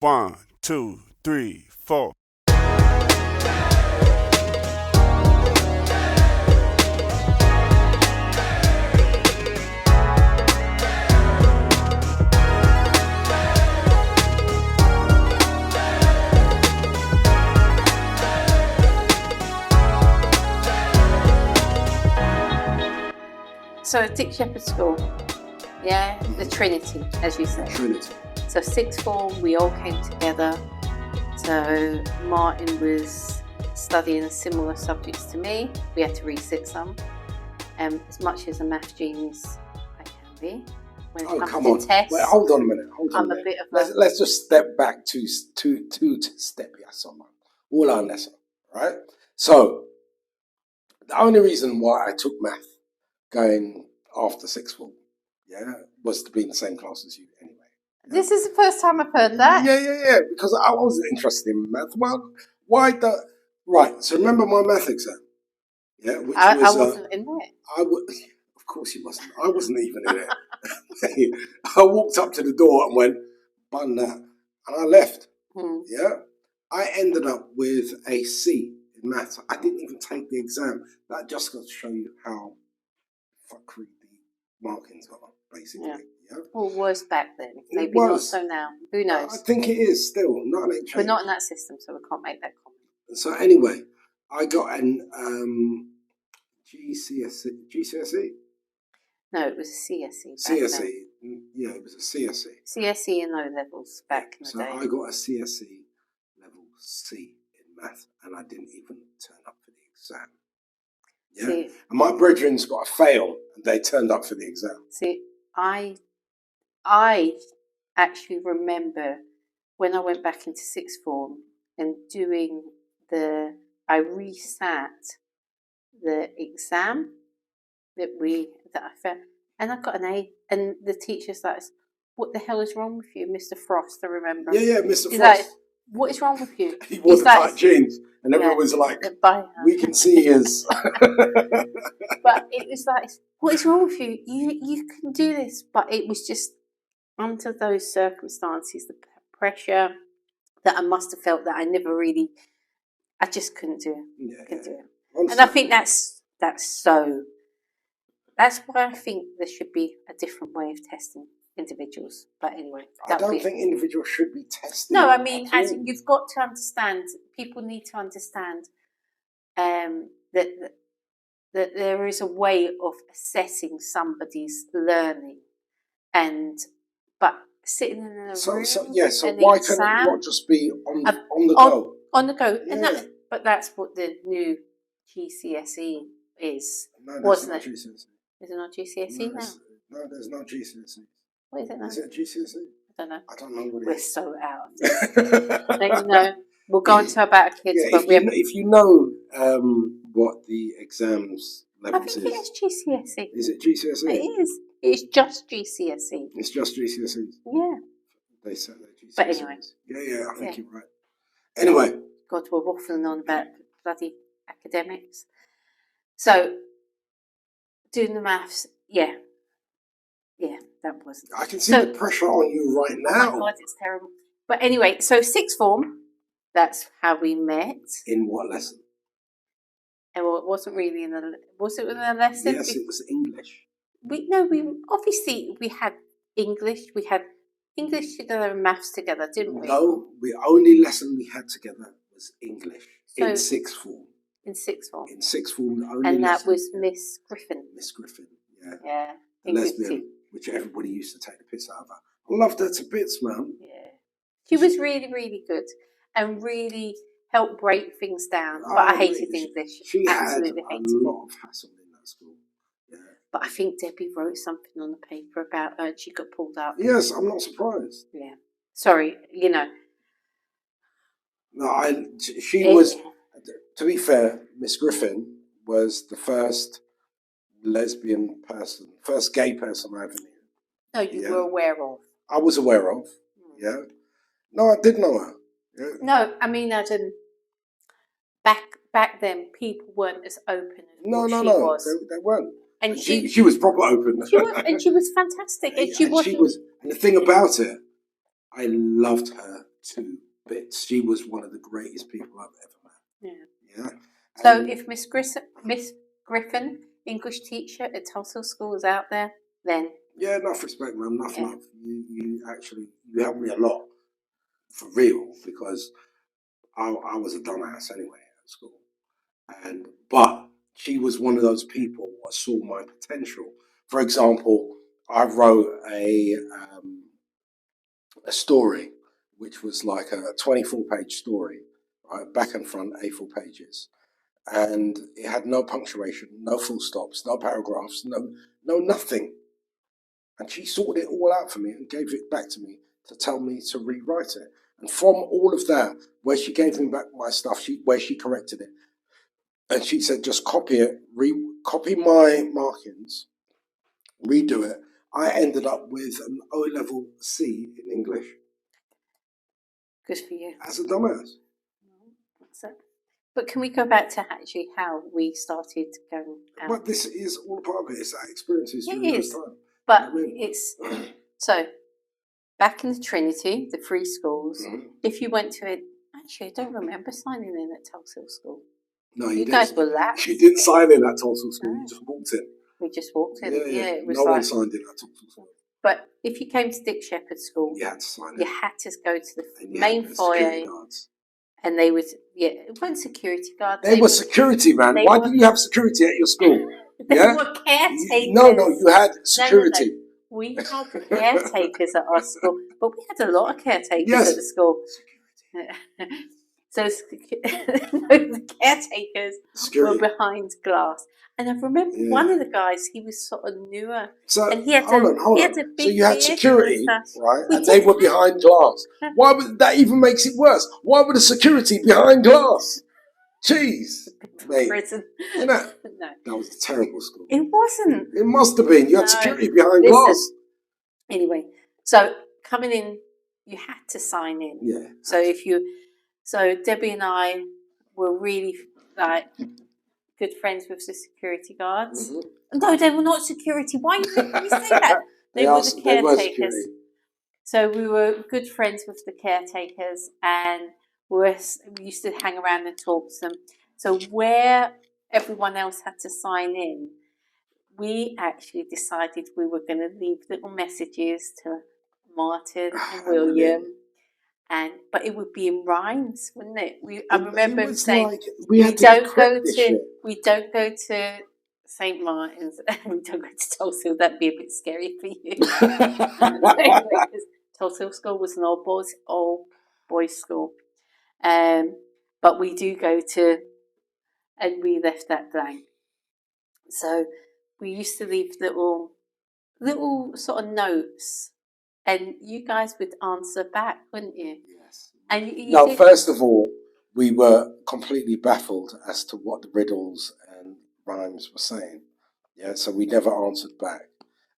1, 2, 3, 4. So Dick Shepherd School, yeah, the Trinity, as you say. Trinity. So sixth form, we all came together. So Martin was studying similar subjects to me. We had to resit some. As much as a math genius I can be, when it comes to tests. Wait, hold on a minute. I'm a bit of Let's just step back two step. Yes, all our lesson, right? So the only reason why I took math going after sixth form, was to be in the same class as you anyway. Yeah? This is the first time I've heard that. Yeah. Because I wasn't interested in math. Well, why the right? So remember my math exam? Yeah, which I wasn't in it. Of course you wasn't. I wasn't even in it. I walked up to the door and went, "Bun that," and I left. Yeah, I ended up with a C in maths. I didn't even take the exam. That just got to show you how fuckery the markings are, basically. Yeah. Well, was back then. Maybe not so now. Who knows? I think it is still. Nothing ain't changed. We're not in that system, so we can't make that comment. So anyway, I got an GCSE. No, it was a CSE. CSE. Yeah, it was a CSE. CSE and O levels back in the day. So I got a CSE level C in math, and I didn't even turn up for the exam. Yeah, see, and my brethren's got a fail, and they turned up for the exam. See, I actually remember when I went back into sixth form and doing I resat the exam that I felt, and I got an A, and the teacher's like, "What the hell is wrong with you, Mr. Frost?" I remember. Yeah, Mr. He's Frost. like, "What is wrong with you?" He wore the tight jeans, and everyone was like, "We can see his." But it was like, "What is wrong with you? You can do this." But it was just under those circumstances, the pressure that I must have felt that I never really, I just couldn't do it. Couldn't do it. Honestly. And I think that's why I think there should be a different way of testing individuals. But anyway, I don't think individuals should be tested. No, I mean, as you've got to understand, people need to understand that there is a way of assessing somebody's learning, but sitting in a room. So why couldn't it not just be on the go? On the go, yeah. But that's what the new GCSE is, wasn't it? GCSE. Is it not GCSE now? No, there's no GCSE. What is it now? Is it GCSE? I don't know. I don't know what it is. We're so out. No, we'll go on to about kids. Yeah, but if you know what the exams levels I think it is GCSE. Is it GCSE? It is. It's just GCSE. It's just GCSE. Yeah. They said that GCSE. But anyway. Yeah, I think you're right. Anyway. God, we're waffling on about bloody academics. So, doing the maths, yeah, that was. I can see the pressure on you right now. Oh my God, it's terrible. But anyway, so sixth form, that's how we met. In what lesson? And well, it wasn't really was it in a lesson? Yes, it was English. We obviously had English. We had English together and maths together, didn't we? No, the only lesson we had together was English in sixth form. In sixth form. In sixth form, the only and that lesson, was Miss Griffin. Miss Griffin, yeah. Yeah. The lesbian, which everybody used to take the piss out of her. I loved her to bits, man. Yeah. She was really, really good and really helped break things down. But I hated English. She absolutely had a lot of hassle in that school. Yeah. But I think Debbie wrote something on the paper about her and she got pulled out. Yes, I'm not surprised. Yeah. Sorry, No, she was, to be fair, Miss Griffin was the first lesbian person, first gay person I ever knew. No, you were aware of. I was aware of, yeah. No, I did know her. Yeah. No, I mean, as in, back then, people weren't as open as she was. They weren't. And she was proper open. She was fantastic. And the thing about it, I loved her She was one of the greatest people I've ever met. Yeah. So if Miss Griffin, English teacher at Tulsa School, is out there, then yeah, enough respect, man. Enough love. You helped me a lot, for real, because I was a dumbass anyway at school, but she was one of those people that saw my potential. For example, I wrote a story which was like a 24-page story, right, back and front, A4 pages, and it had no punctuation, no full stops, no paragraphs, no nothing. And she sorted it all out for me and gave it back to me to tell me to rewrite it. And from all of that, where she gave me back my stuff, where she corrected it, and she said, just copy it, copy my markings, redo it. I ended up with an O-level C in English. Good for you. As a dumbass. But can we go back to actually how we started going out? But this is all a part of it. It's that experiences during those time. But it's so back in the Trinity, the free schools. If you went to it, actually, I don't remember signing in at Tulsa School. No, you guys were lax. You didn't sign in at Tulsa School. No. You just walked in. We just walked in. Yeah, it was no one signed in at Tulsa School. But if you came to Dick Shepherd School, you had to sign in. You had to go to the main foyer. And they would, it wasn't security guards. They were security, man. Why didn't you have security at your school? They were caretakers. No, you had security. No. We had caretakers at our school, but we had a lot of caretakers at the school. So the caretakers were behind glass. And I remember one of the guys, he was sort of newer. So, and he had hold on. He had a big so you had security, right? And they were behind behind glass. Why would that even makes it worse? Why would the security behind glass? Jeez. Mate. Prison. You know, that was a terrible school. It wasn't. It must have been. You had security behind glass. Anyway, so coming in, you had to sign in. Yeah. So Debbie and I were really good friends with the security guards. No, they were not security. Why are you making me say that? They were the caretakers. So we were good friends with the caretakers, and we used to hang around and talk to them. So where everyone else had to sign in, we actually decided we were going to leave little messages to Martin and William. But it would be in rhymes, wouldn't it? I remember him saying, we don't go to St. Martin's, we don't go to Tulsa. That'd be a bit scary for you. Tulsa School was an all boys school, but we do go to, and we left that blank. So we used to leave little sort of notes. And you guys would answer back, wouldn't you? Yes. And you first of all, we were completely baffled as to what the riddles and rhymes were saying. Yeah, so we never answered back.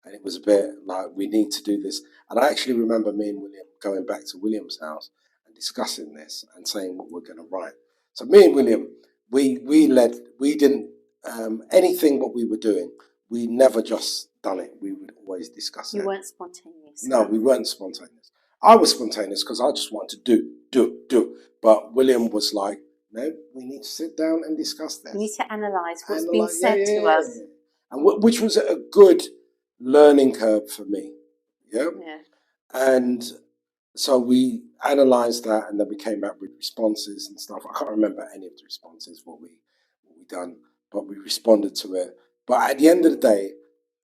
And it was a bit like, we need to do this. And I actually remember me and William going back to William's house and discussing this and saying what we're going to write. So me and William, we didn't, anything what we were doing, we never just done it. We would always discuss it. You weren't spontaneous. No, we weren't spontaneous. I was spontaneous because I just wanted to do. But William was like, no, we need to sit down and discuss this. We need to analyse what's been said to us. And which was a good learning curve for me. Yeah? And so we analysed that, and then we came back with responses and stuff. I can't remember any of the responses, what we done, but we responded to it. But at the end of the day,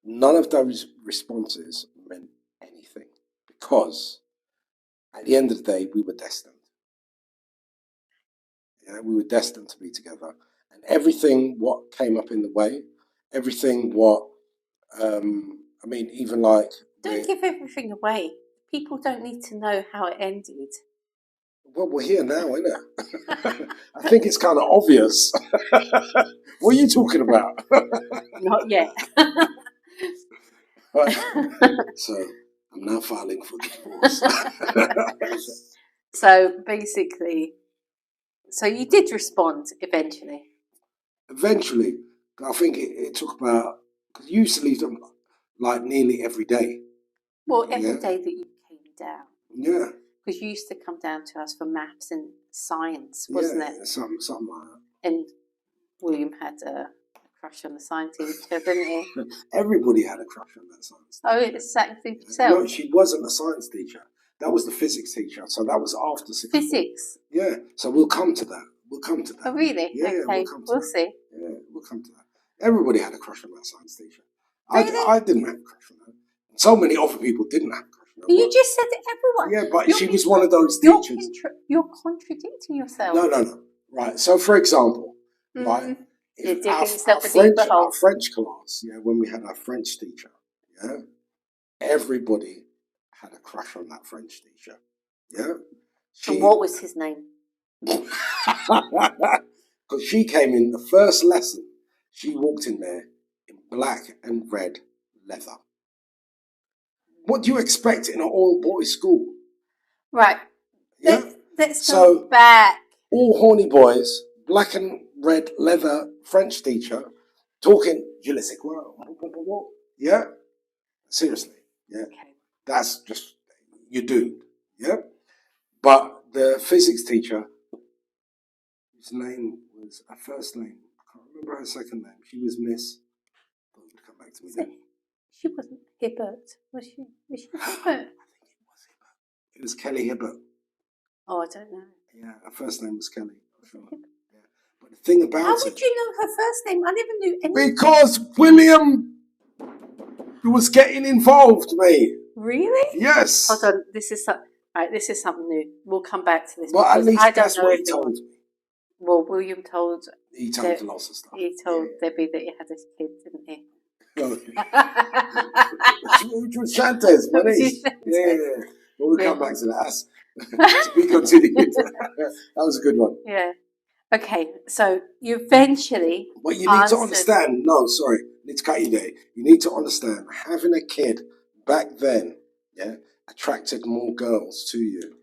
none of those responses meant anything, because at the end of the day, we were destined. Yeah, we were destined to be together. And everything what came up in the way, everything what, even like... Don't give everything away. People don't need to know how it ended. Well, we're here now, isn't it? I think it's kind of obvious. What are you talking about? Not yet. So, I'm now filing for divorce. So, basically, you did respond eventually? Eventually. I think it took about... Because you used to leave them like nearly every day. Well, every day that you came down. Yeah. Because you used to come down to us for maths and science, wasn't it? Something like that. And William had a crush on the science teacher, didn't he? Everybody had a crush on that science teacher. Oh, exactly yourself. No, she wasn't a science teacher. That was the physics teacher. So that was after sixth form. Physics? Yeah. So we'll come to that. We'll come to that. Oh, really? Yeah, okay, we'll come to we'll that. see. Yeah, we'll come to that. Everybody had a crush on that science teacher. Really? I didn't have a crush on her. So many other people didn't have a crush on her. You just said that everyone. Yeah, but she was one of those teachers. You're contradicting yourself. No. Right. So, for example, right, You're digging our French class, when we had our French teacher, everybody had a crush on that French teacher. Yeah. And what was his name? Because she came in the first lesson, she walked in there in black and red leather. What do you expect in an all-boys school? Right. Yeah. Let's go back. All horny boys, black and red leather French teacher, talking, je le sais quoi, yeah? Seriously, yeah? Okay. That's just, you're doomed, yeah? But the physics teacher, his name was, her first name, I can't remember her second name, she was Miss, come back to me then. She wasn't Hibbert, was she? Was she Hibbert? I think it was Hibbert. It was Kelly Hibbert. Oh, I don't know. Yeah, her first name was Kelly. Sure. Yeah. But the thing about How would you know her first name? I never knew anything. Because William was getting involved, mate. Really? Yes. Hold on, this is something new. We'll come back to this. Well, at least I don't that's know what he told me. Well, William told. He told lots of stuff. He told Debbie that he had a kid, didn't he? Which was Shanta's, wasn't he? Yeah. Well, we'll come back to that. To be continued. That was a good one. Yeah. Okay, so you eventually. But you need to understand. No, sorry, I need to cut you there. You need to understand. Having a kid back then, attracted more girls to you.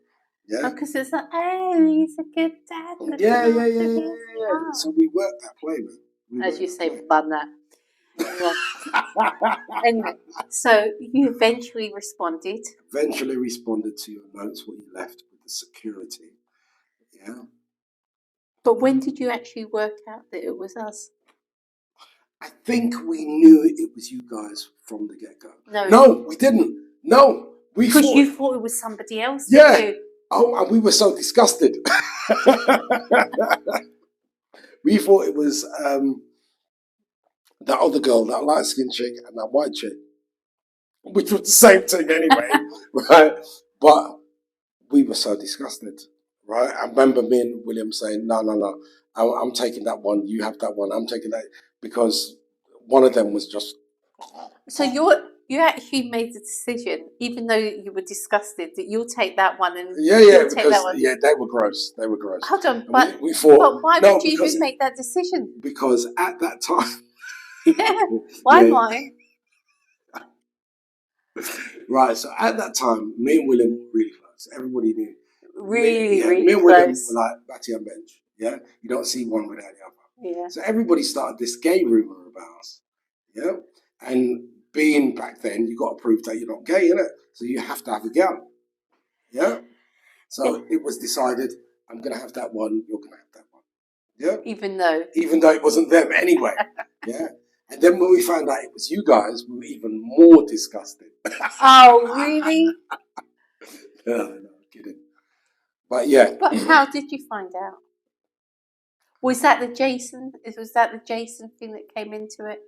Yeah. Because it's like, oh, he's a good dad. Yeah. So we worked that play, man. As you say, bun that. Anyway, so you eventually responded. Eventually responded to your notes, what you left with the security. Yeah. But when did you actually work out that it was us? I think we knew it was you guys from the get-go. No, we didn't. No. Because you thought it was somebody else. Yeah. Oh, and we were so disgusted. We thought it was that other girl, that light-skinned chick and that white chick, which was the same thing anyway, right? But we were so disgusted, right? I remember me and William saying, no, I'm taking that one, you have that one, I'm taking that, because one of them was just... So you actually made the decision, even though you were disgusted, that you'll take that one and you'll take that one. Yeah, they were gross. Hold on, but we thought, but why would you even make that decision? Because at that time... Why? Right, so at that time, me and William were really close. Everybody knew. Really me and William close. were like Batty and Bench. Yeah, you don't see one without the other. Yeah. So everybody started this gay rumor about us. Yeah, and being back then, you got to prove that you're not gay, innit? So you have to have a girl. Yeah. So it was decided, I'm gonna have that one. You're gonna have that one. Yeah. Even though it wasn't them anyway. Yeah. And then when we found out it was you guys, we were even more disgusted. Oh, really? No, I'm kidding. But yeah. But how did you find out? Was that the Jason thing that came into it?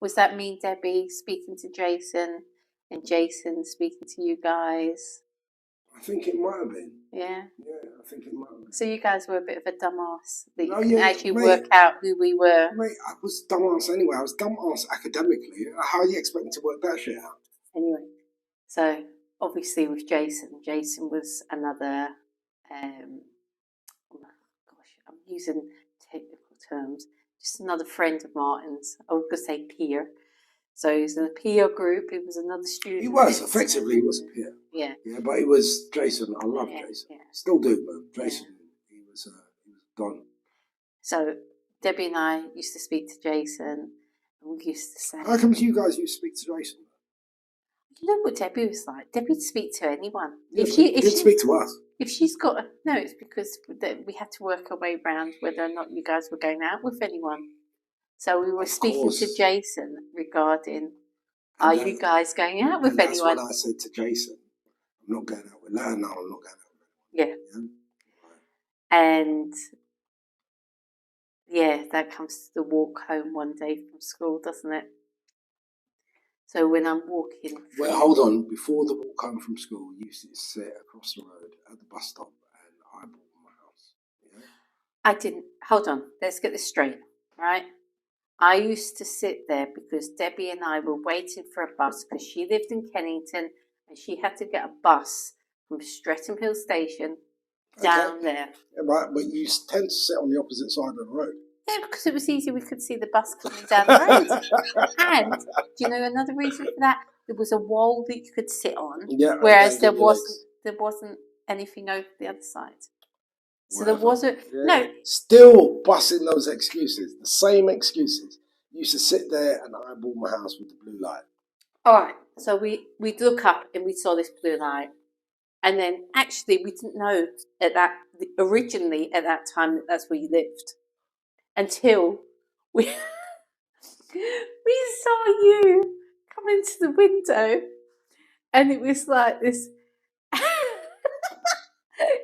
Was that me and Debbie speaking to Jason and Jason speaking to you guys? I think it might have been. Yeah? Yeah, I think it might have been. So you guys were a bit of a dumbass that you couldn't actually work out who we were. Mate, I was dumbass anyway. I was dumbass academically. How are you expecting to work that shit out? Anyway, so obviously with Jason was another, I'm using technical terms, just another friend of Martin's. I was going to say peer. So he was in a peer group. He was another student. He was, effectively, he was a peer. Yeah. Yeah, but he was Jason. I love Jason. Yeah. Still do, but Jason, he was done. So Debbie and I used to speak to Jason, and we used to say... How come you guys used to speak to Jason? You know what Debbie was like? Debbie'd speak to anyone. Yeah, if she didn't speak to us. If she's got no, it's because we had to work our way around whether or not you guys were going out with anyone. So we were speaking to Jason regarding, are you guys going out with anyone? That's what I said to Jason. I'm not going out with no, I'm not going out with anyone. Yeah. And yeah, that comes to the walk home one day from school, doesn't it? So when I'm walking... Well, hold on. Before the walk home from school, you used to sit across the road at the bus stop and eyeball my house. Yeah? I didn't... Hold on. Let's get this straight, right? I used to sit there because Debbie and I were waiting for a bus because she lived in Kennington and she had to get a bus from Streatham Hill Station down there. Yeah, right, but you tend to sit on the opposite side of the road. Yeah, because it was easy. We could see the bus coming down the road. And do you know another reason for that? There was a wall that you could sit on, whereas there wasn't anything over the other side. So there wasn't. Yeah. No. Still busting those excuses, the same excuses. You used to sit there and eyeball my house with the blue light. All right. So we'd look up and we saw this blue light. And then actually we didn't know originally at that time that that's where you lived. Until we saw you come into the window and it was like this.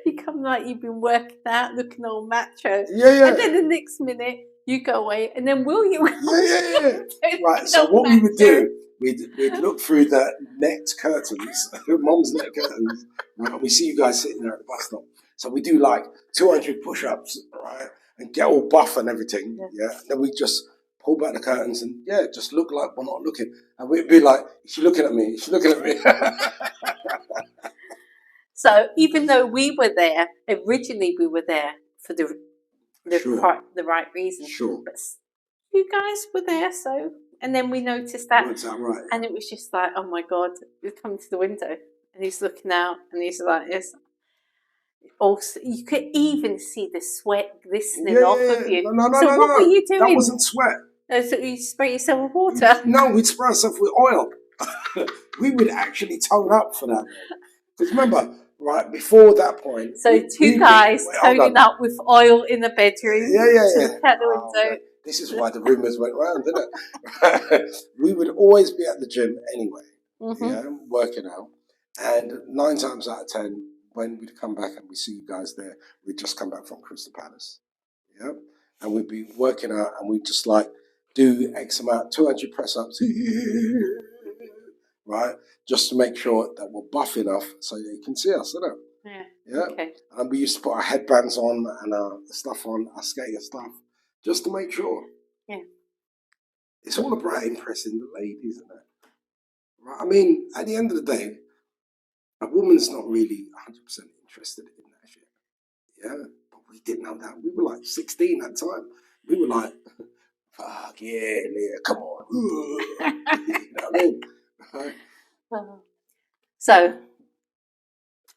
You come like you've been working out, looking all macho. Yeah. And then the next minute you go away and then William. Yeah. Right, so what we would do, we'd look through the net curtains, Mom's net curtains, right, and we see you guys sitting there at the bus stop. So we do like 200 push-ups, right, and get all buff and everything, yeah. Then we just pull back the curtains and, just look like we're not looking. And we'd be like, is she looking at me? Is she looking at me? So even though we were there, originally we were there for the right reason. Sure. But you guys were there, so... And then we noticed that. Works out right. And it was just like, oh my God, he's coming to the window. And he's looking out and he's like this. Also, you could even see the sweat glistening off of you. No, what were you doing? That wasn't sweat. So you spray yourself with water? No, we'd spray ourselves with oil. We would actually tone up for that. Because remember, right, before that point... So two guys toning up with oil in the bedroom. Yeah. Out the window. This is why the rumours went round, didn't it? We would always be at the gym anyway, working out. And 9 times out of 10, when we'd come back and we see you guys there, we'd just come back from Crystal Palace. Yeah? And we'd be working out and we'd just like do X amount, 200 press-ups, right? Just to make sure that we're buff enough so they can see us, isn't it? Yeah. Okay. And we used to put our headbands on and our stuff on, our skater stuff, just to make sure. Yeah. It's all about impressing the ladies, isn't it? Right? I mean, at the end of the day, a woman's not really 100% interested in that shit. Yeah? But we didn't know that. We were like 16 at the time. We were like, fuck yeah, Leah, come on. You know what I mean? So.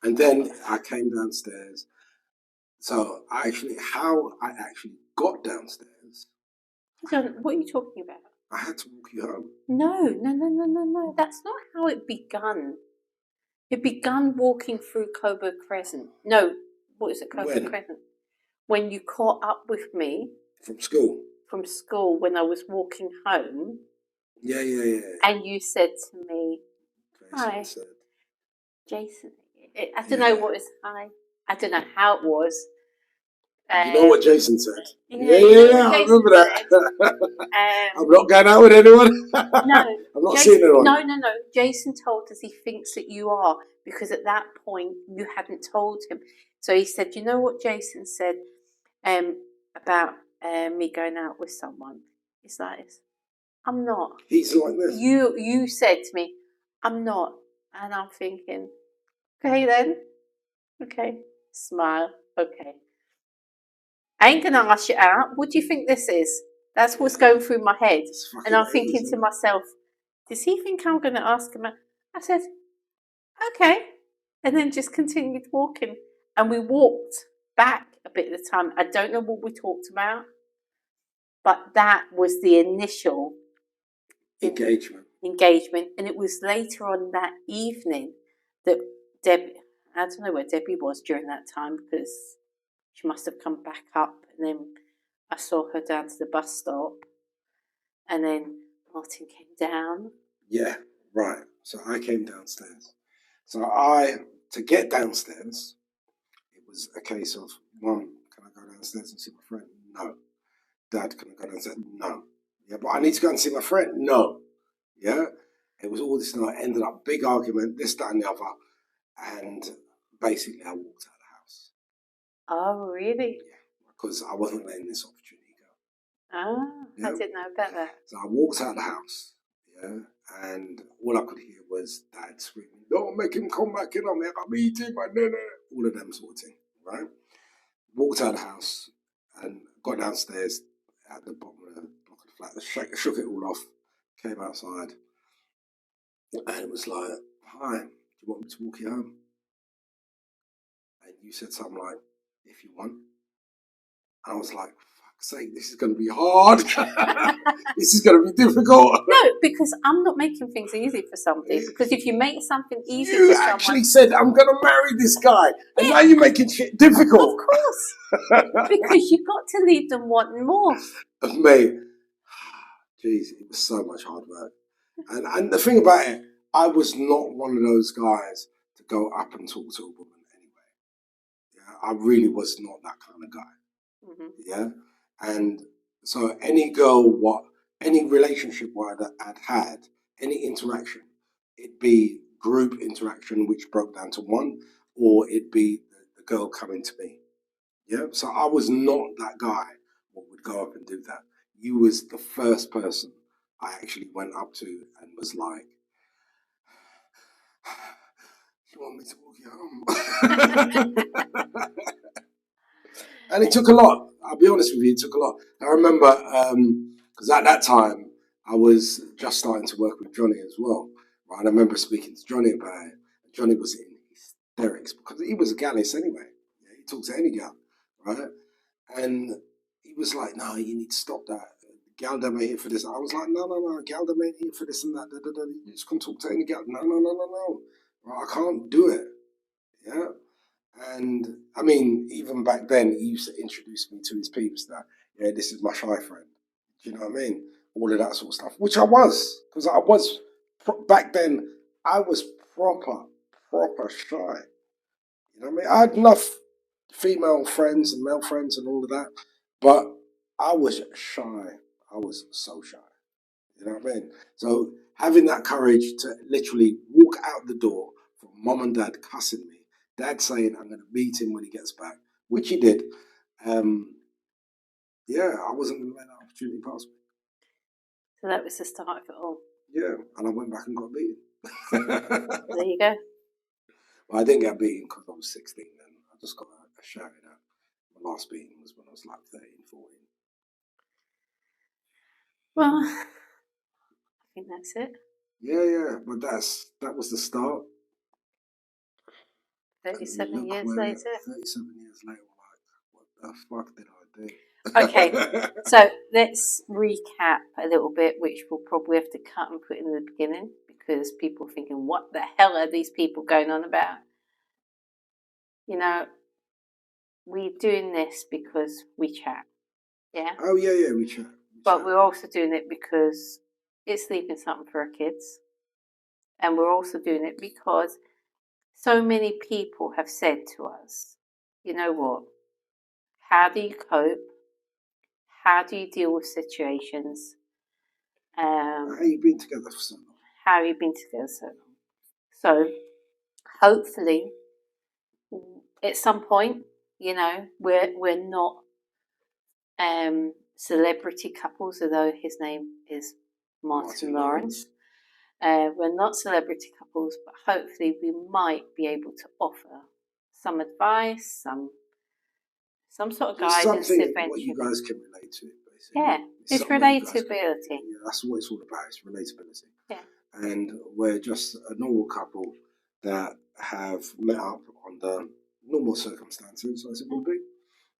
And then I came downstairs. So how I actually got downstairs. What are you talking about? I had to walk you home. No. That's not how it begun. It begun walking through Coburg Crescent. No, what is it, Coburg Crescent? When you caught up with me. From school? From school when I was walking home. Yeah. And you said to me, hi. Jason. I don't know what is hi. I don't know how it was. You know what Jason said? Yeah, I remember that. I'm not going out with anyone. No. I'm not seeing anyone. No. Jason told us he thinks that you are, because at that point you hadn't told him. So he said, you know what Jason said about me going out with someone? He's like this. I'm not. He's like this. You said to me, I'm not. And I'm thinking, okay then. Okay. Smile. Okay. I ain't going to ask you out. What do you think this is? That's what's going through my head. And I'm thinking to myself, does he think I'm going to ask him out? I said, okay. And then just continued walking. And we walked back a bit at a time. I don't know what we talked about. But that was the initial engagement. engagement. And it was later on that evening that I don't know where Debbie was during that time, because she must have come back up, and then I saw her down to the bus stop, and then Martin came down. Yeah, right. So I came downstairs. So to get downstairs, it was a case of, Mum, can I go downstairs and see my friend? No. Dad, can I go downstairs? No. Yeah, but I need to go and see my friend. No. Yeah. It was all this night. Ended up big argument, this, that, and the other, and basically I walked out of the house. Oh, really? Yeah, because I wasn't letting this opportunity go. Oh, yeah. I didn't know about that. So I walked out of the house. Yeah, and all I could hear was Dad screaming, "Don't make him come back in on me, I got meeting, my nana." All of them sort of thing, right? Walked out of the house and got downstairs at the bottom of the block of the flat, shook it all off, came outside, and it was like, "Hi, do you want me to walk you home?" And you said something like, "If you want." And I was like, fuck's sake, this is going to be hard. This is going to be difficult. No, because I'm not making things easy for somebody. Because if you make something easy you for someone... actually said, I'm going to marry this guy. And now you're making shit difficult. Of course. Because you've got to leave them wanting more. Mate, jeez, it was so much hard work. And the thing about it, I was not one of those guys to go up and talk to a woman anyway. Yeah, I really was not that kind of guy. Mm-hmm. Yeah, and so any girl, any relationship I'd had, any interaction, it'd be group interaction which broke down to one, or it'd be the girl coming to me. Yeah, so I was not that guy who would go up and do that. You was the first person I actually went up to and was like, "You want me to walk you home?" And it took a lot. I'll be honest with you, it took a lot. I remember, because at that time, I was just starting to work with Johnny as well. Right? I remember speaking to Johnny about it. Johnny was in hysterics because he was a gallus anyway. Yeah, he talked to any gal, right? And he was like, "No, you need to stop that. Galdem ain't here for this." I was like, no, Galdem ain't here for this and that. You just can't talk to any gal. No. Right, I can't do it. Yeah. And I mean, even back then, he used to introduce me to his peeps that, yeah, this is my shy friend. Do you know what I mean? All of that sort of stuff, which I was, because I was, back then, I was proper shy. You know what I mean? I had enough female friends and male friends and all of that, but I was shy. I was so shy. You know what I mean? So having that courage to literally walk out the door from mum and dad cussing me, dad saying I'm going to beat him when he gets back, which he did. Yeah, I wasn't going to let that opportunity pass me. So that was the start of it all. Yeah, and I went back and got beaten. There you go. Well, I didn't get beaten because I was 16 then. I just got shouted at. My last beating was when I was like 13, 14. Well, I think that's it. Yeah, but that was the start. 37 years later. 37 years later, like, what the fuck did I do? Okay, so let's recap a little bit, which we'll probably have to cut and put in the beginning because people are thinking, what the hell are these people going on about? You know, we're doing this because we chat. Yeah? Oh, yeah, we chat. But we're also doing it because it's leaving something for our kids. And we're also doing it because so many people have said to us, you know what? How do you cope? How do you deal with situations? How have you been together for so long? How have you been together so long? So, hopefully, at some point, you know, we're not celebrity couples, although his name is Martin Lawrence. We're not celebrity couples, but hopefully we might be able to offer some advice, some sort of guidance. Something what you guys can relate to, basically. Yeah, it's relatability. Yeah, that's what it's all about. It's relatability. Yeah. And we're just a normal couple that have met up under normal circumstances, as it would be.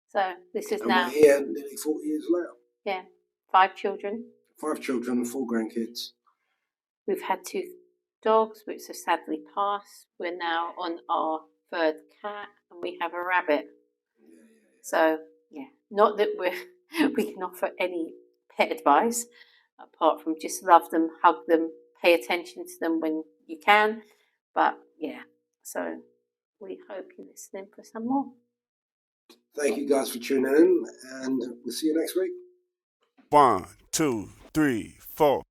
So this is and now. We're here nearly 40 years later. Yeah, 5 children. 5 children, 4 grandkids. We've had 2 dogs, which have sadly passed. We're now on our 3rd cat, and we have a rabbit. So, yeah, not that we can offer any pet advice, apart from just love them, hug them, pay attention to them when you can. But, yeah, so we hope you're listening for some more. Thank you guys for tuning in, and we'll see you next week. 1, 2, 3, 4.